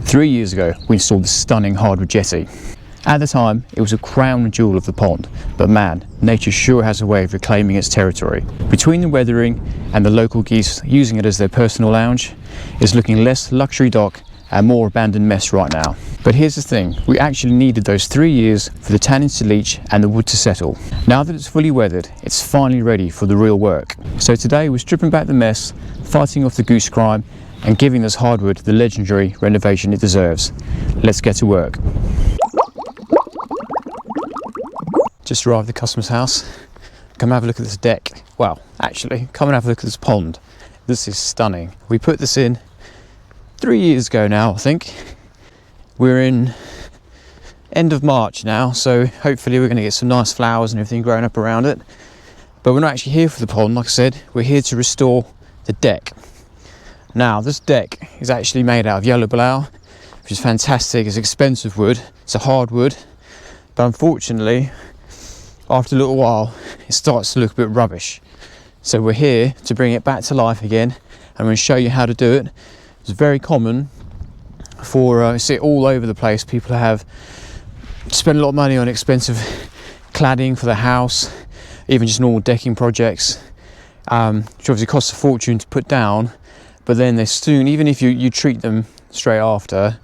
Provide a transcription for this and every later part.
3 years ago, we installed the stunning Hardwood Jetty. At the time, it was a crown jewel of the pond, but man, nature sure has a way of reclaiming its territory. Between the weathering and the local geese using it as their personal lounge, it's looking less luxury dock and more abandoned mess right now. But here's the thing, we actually needed those 3 years for the tannins to leach and the wood to settle. Now that it's fully weathered, it's finally ready for the real work. So today we're stripping back the mess, fighting off the goose crime, and giving this hardwood the legendary renovation it deserves. Let's get to work. Just arrived at the customer's house. Come have a look at this deck. Well, actually, come and have a look at this pond. This is stunning. We put this in 3 years ago now, I think. We're in end of March now, so hopefully we're going to get some nice flowers and everything growing up around it. But we're not actually here for the pond, like I said. We're here to restore the deck. Now, this deck is actually made out of yellow blau, which is fantastic. It's expensive wood. It's a hardwood, but unfortunately, after a little while, it starts to look a bit rubbish. So we're here to bring it back to life again. I'm going to show you how to do it. It's very common for see it all over the place. People have spent a lot of money on expensive cladding for the house, even just normal decking projects, which obviously costs a fortune to put down. But then they soon, even if you treat them straight after,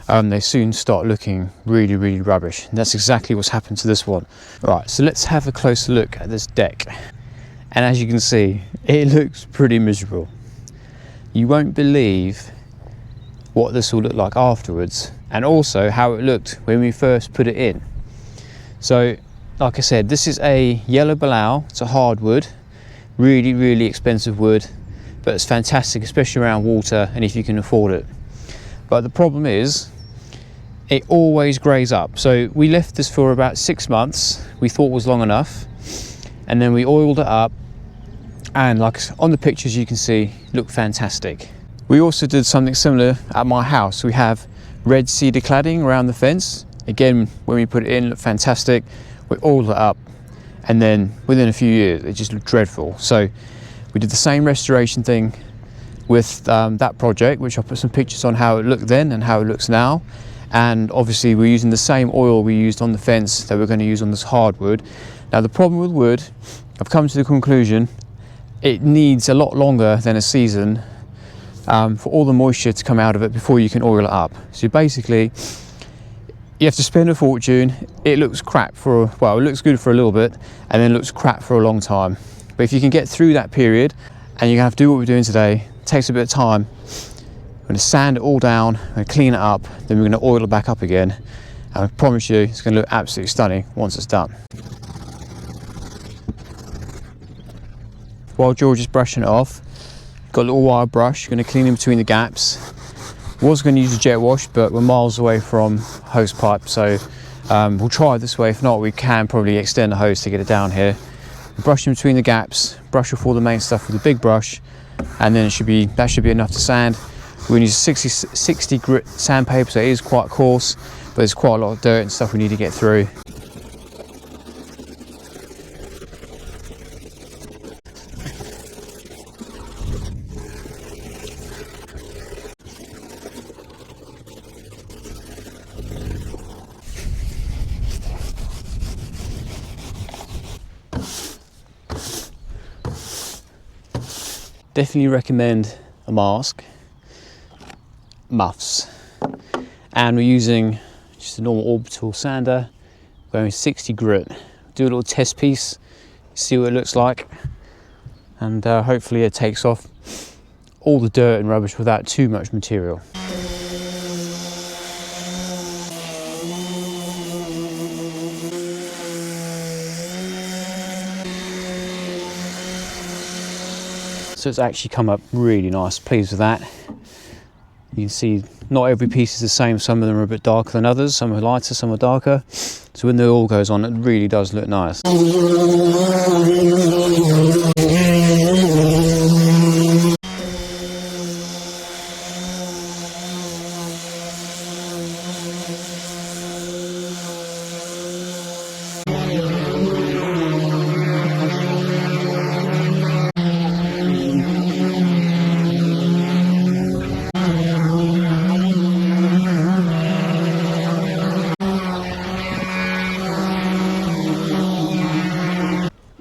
they soon start looking really, really rubbish. And that's exactly what's happened to this one. Right, so let's have a closer look at this deck. And as you can see, it looks pretty miserable. You won't believe what this will look like afterwards, and also how it looked when we first put it in. So, like I said, this is a yellow blau. It's a hardwood, really, really expensive wood, but it's fantastic, especially around water and if you can afford it. But the problem is, it always greys up. So we left this for about 6 months, we thought was long enough, and then we oiled it up, and like on the pictures you can see, looked fantastic. We also did something similar at my house. We have red cedar cladding around the fence. Again, when we put it in, it looked fantastic. We oiled it up, and then within a few years it just looked dreadful. So we did the same restoration thing with that project, which I'll put some pictures on how it looked then and how it looks now. And obviously we're using the same oil we used on the fence that we're going to use on this hardwood. Now the problem with wood, I've come to the conclusion, it needs a lot longer than a season for all the moisture to come out of it before you can oil it up. So basically, you have to spend a fortune. It looks crap for, well, it looks good for a little bit, and then it looks crap for a long time. But if you can get through that period, and you're going to have to do what we're doing today, it takes a bit of time. We're going to sand it all down, we're going to clean it up, then we're going to oil it back up again. And I promise you, it's going to look absolutely stunning once it's done. While George is brushing it off, got a little wire brush, going to clean in between the gaps. Was going to use a jet wash, but we're miles away from hose pipe, so we'll try it this way. If not, we can probably extend the hose to get it down here. Brush in between the gaps, brush off all the main stuff with a big brush, and then that should be enough to sand. We're going to use 60 grit sandpaper, so it is quite coarse, but there's quite a lot of dirt and stuff we need to get through. Definitely recommend a mask, muffs, and we're using just a normal orbital sander, going 60 grit. Do a little test piece, see what it looks like, and hopefully it takes off all the dirt and rubbish without too much material. So it's actually come up really nice, pleased with that. You can see not every piece is the same, some of them are a bit darker than others, some are lighter, some are darker. So when the oil goes on, it really does look nice.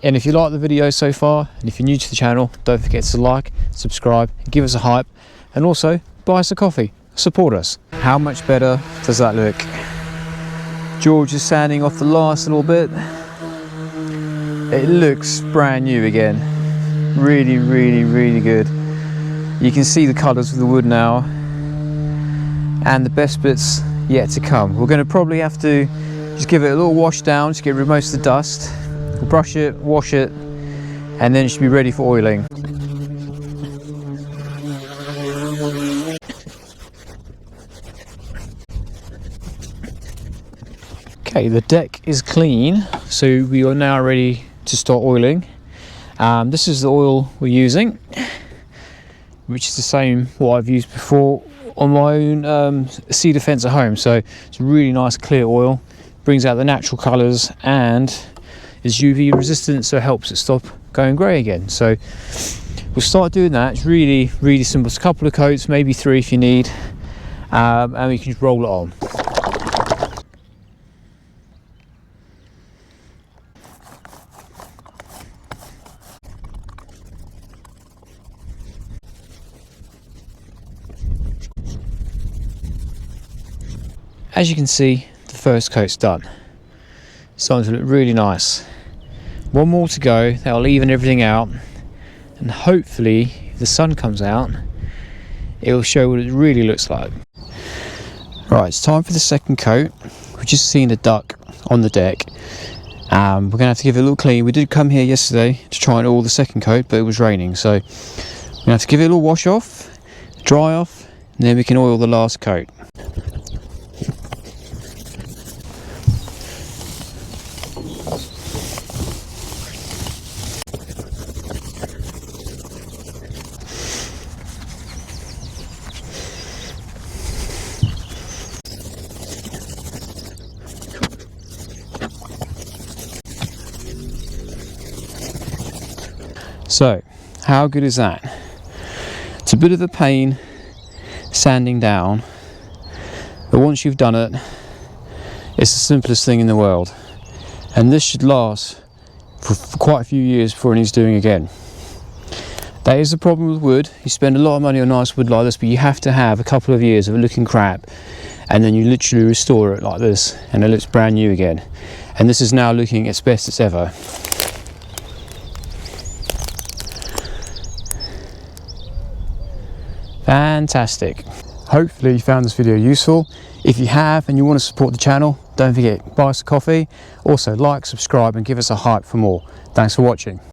And if you like the video so far, and if you're new to the channel, don't forget to like, subscribe, give us a hype, and also buy us a coffee, support us. How much better does that look? George is sanding off the last little bit. It looks brand new again. Really, really, really good. You can see the colours of the wood now, and the best bits yet to come. We're going to probably have to just give it a little wash down to get rid of most of the dust. We'll brush it, wash it, and then it should be ready for oiling. Okay, the deck is clean, so we are now ready to start oiling. This is the oil we're using, which is the same what I've used before on my own cedar fence at home. So it's a really nice clear oil, brings out the natural colours, and is UV resistant, so it helps it stop going grey again. So we'll start doing that. It's really, really simple. It's a couple of coats, maybe 3 if you need, and we can just roll it on. As you can see, the first coat's done. It's starting to look really nice. One more to go, that'll even everything out, and hopefully, if the sun comes out, it'll show what it really looks like. Right, it's time for the second coat. We've just seen a duck on the deck. We're going to have to give it a little clean. We did come here yesterday to try and oil the second coat, but it was raining, so we're going to have to give it a little wash off, dry off, and then we can oil the last coat. So, how good is that? It's a bit of a pain sanding down, but once you've done it, it's the simplest thing in the world. And this should last for quite a few years before it needs doing again. That is the problem with wood. You spend a lot of money on nice wood like this, but you have to have a couple of years of it looking crap, and then you literally restore it like this, and it looks brand new again. And this is now looking its best it's ever. Fantastic. Hopefully you found this video useful. If you have and you want to support the channel, don't forget, buy us a coffee. Also like, subscribe, and give us a hype for more. Thanks for watching.